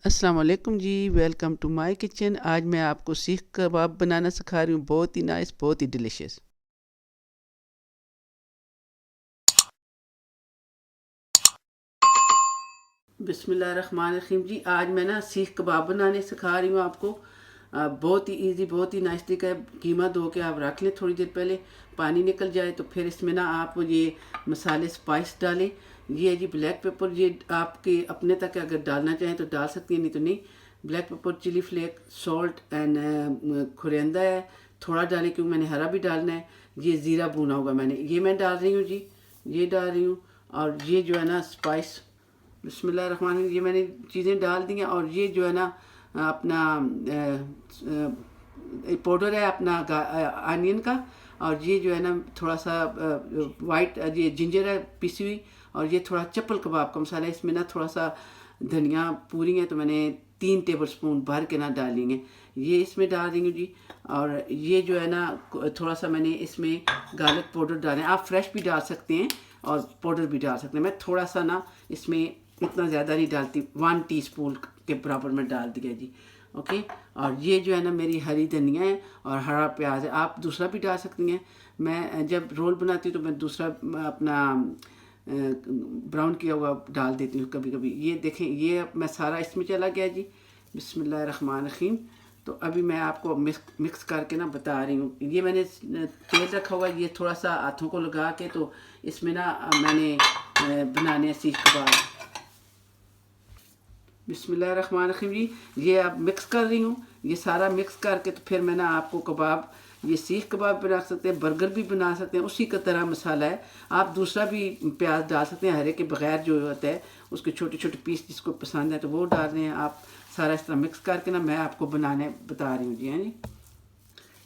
अस्सलाम वालेकुम जी, welcome to my kitchen. आज मैं आपको सीख कबाब बनाना सिखा रही हूँ। बहुत ही नाइस, बहुत ही डिलीशियस। बिस्मिल्लाहिर्रहमानिर्रहीम जी, आज मैं ना सीख कबाब बनाने सिखा रही हूँ आपको। बहुत ही इजी, बहुत ही नाइस तरीका है। कीमा धो के आप रख लें थोड़ी देर पहले, पानी निकल जाए तो फिर इसमें ना आप ये मसाले स्पाइस डालें। ये है जी ब्लैक पेपर, ये आपके अपने तक अगर डालना चाहें तो डाल सकती हैं, नहीं तो नहीं। Black pepper, chilli flake, salt and coriander है, थोड़ा डालें क्योंकि मैंने हरा भी डालना है। ये ज़ीरा भुना होगा मैंने, ये मैं डाल रही हूँ जी, ये डाल रही हूँ। और ये जो है ना स्पाइस, बिस्मिल्लाहिर्रहमानिर्रहीम, ये मैंने चीज़ें डाल दी हैं। और ये जो है ना अपना पाउडर है अपना अनियन का। और ये जो है ना थोड़ा सा वाइट ये जिंजर है पिसी हुई। और ये थोड़ा चप्पल कबाब का मसाला है। इसमें ना थोड़ा सा धनिया पूरी है तो मैंने 3 टेबल स्पून भर के ना डालेंगे, ये इसमें डाल देंगे जी। और ये जो है ना थोड़ा सा मैंने इसमें गार्लिक पाउडर डाले, आप फ्रेश भी डाल सकते हैं और पाउडर भी डाल सकते हैं। मैं थोड़ा सा ना इसमें इतना ज़्यादा नहीं डालती, 1 टीस्पून के बराबर में डाल दिया जी। ओके। और ये जो है ना मेरी हरी धनिया है और हरा प्याज है, आप दूसरा भी डाल सकती हैं। मैं जब रोल बनाती हूँ तो मैं दूसरा अपना ब्राउन किया हुआ डाल देती हूँ कभी कभी। ये देखें, ये मैं सारा इसमें चला गया जी। बिस्मिल्लाहिर्रहमानिर्रहीम। तो अभी मैं आपको मिक्स करके ना बता रही हूँ। ये मैंने तेल रखा हुआ, ये थोड़ा सा हाथों को लगा के तो इसमें ना मैंने बनाने सीख कबाब। बिस्मिल्लाहिर्रहमानिर्रहीम जी, ये अब मिक्स कर रही हूँ। ये सारा मिक्स करके तो फिर मैं ना आपको कबाब, ये सीख कबाब बना सकते हैं, बर्गर भी बना सकते हैं, उसी का तरह मसाला है। आप दूसरा भी प्याज डाल सकते हैं, हरे के बगैर जो होता है उसके छोटे छोटे पीस जिसको पसंद है तो वो डाल रहे हैं आप। सारा इस तरह मिक्स करके ना मैं आपको बनाने बता रही हूँ जी। हाँ जी,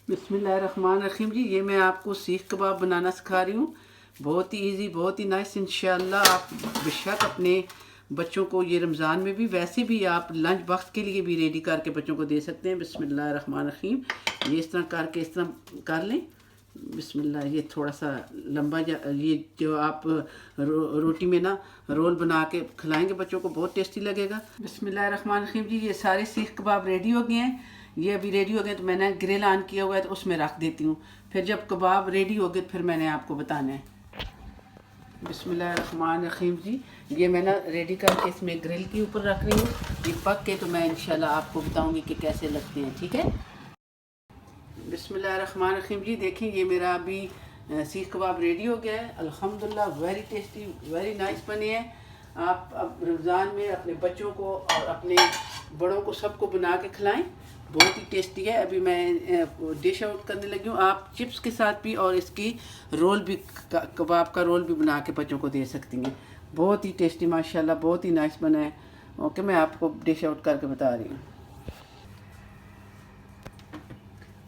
बिस्मिल्लाहिर्रहमानिर्रहीम जी, ये मैं आपको सीख कबाब बनाना सिखा रही हूँ। बहुत ही इजी, बहुत ही नाइस। इंशाल्लाह आप बेशक अपने बच्चों को ये रमज़ान में भी, वैसे भी आप लंच बॉक्स के लिए भी रेडी करके बच्चों को दे सकते हैं। बिस्मिल्लाहिर्रहमानिर्रहीम। ये इस तरह करके इस तरह कर लें। बिस्मिल्लाह। ये थोड़ा सा लंबा, ये जो आप रोटी में ना रोल बना के खिलाएंगे बच्चों को, बहुत टेस्टी लगेगा। बिस्मिल्लाहिर्रहमानिर्रहीम जी, ये सारे सीख कबाब रेडी हो गए हैं। ये अभी रेडी हो गए तो मैंने ग्रिल ऑन किया हुआ है तो उसमें रख देती हूँ। फिर जब कबाब रेडी हो गए फिर मैंने आपको बताना है। बिस्मिल्लाहिर्रहमानिर्रहीम जी, ये मैं ना रेडी करके इसमें ग्रिल के ऊपर रख रही हूँ। ये पक के तो मैं इंशाल्लाह आपको बताऊँगी कि कैसे लगते हैं, ठीक है। बिस्मिल्लाहिर्रहमानिर्रहीम जी, देखिए ये मेरा अभी सीख कबाब रेडी हो गया है। अल्हम्दुलिल्लाह, वेरी टेस्टी, वेरी नाइस बने हैं। आप अब रमज़ान में अपने बच्चों को और अपने बड़ों को सबको बना के खिलाएं, बहुत ही टेस्टी है। अभी मैं डिश आउट करने लगी हूँ। आप चिप्स के साथ भी और इसकी रोल भी, कबाब का रोल भी बना के बच्चों को दे सकती हैं। बहुत ही टेस्टी, माशाल्लाह, बहुत ही नाइस बना है। ओके, मैं आपको डिश आउट करके बता रही हूँ।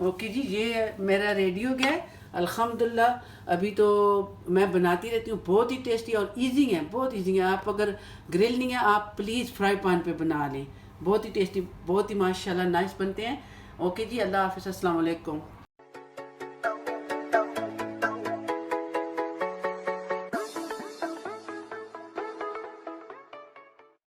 ओके जी, ये मेरा रेडी हो गया है अल्हम्दुलिल्लाह। अभी तो मैं बनाती रहती हूँ, बहुत ही टेस्टी और इजी है, बहुत इजी है। आप अगर ग्रिल नहीं है आप प्लीज़ फ्राई पैन पे बना लें, बहुत ही टेस्टी, बहुत ही माशाल्लाह नाइस बनते हैं। ओके जी, अल्लाह हाफ़िज़, अस्सलाम वालेकुम।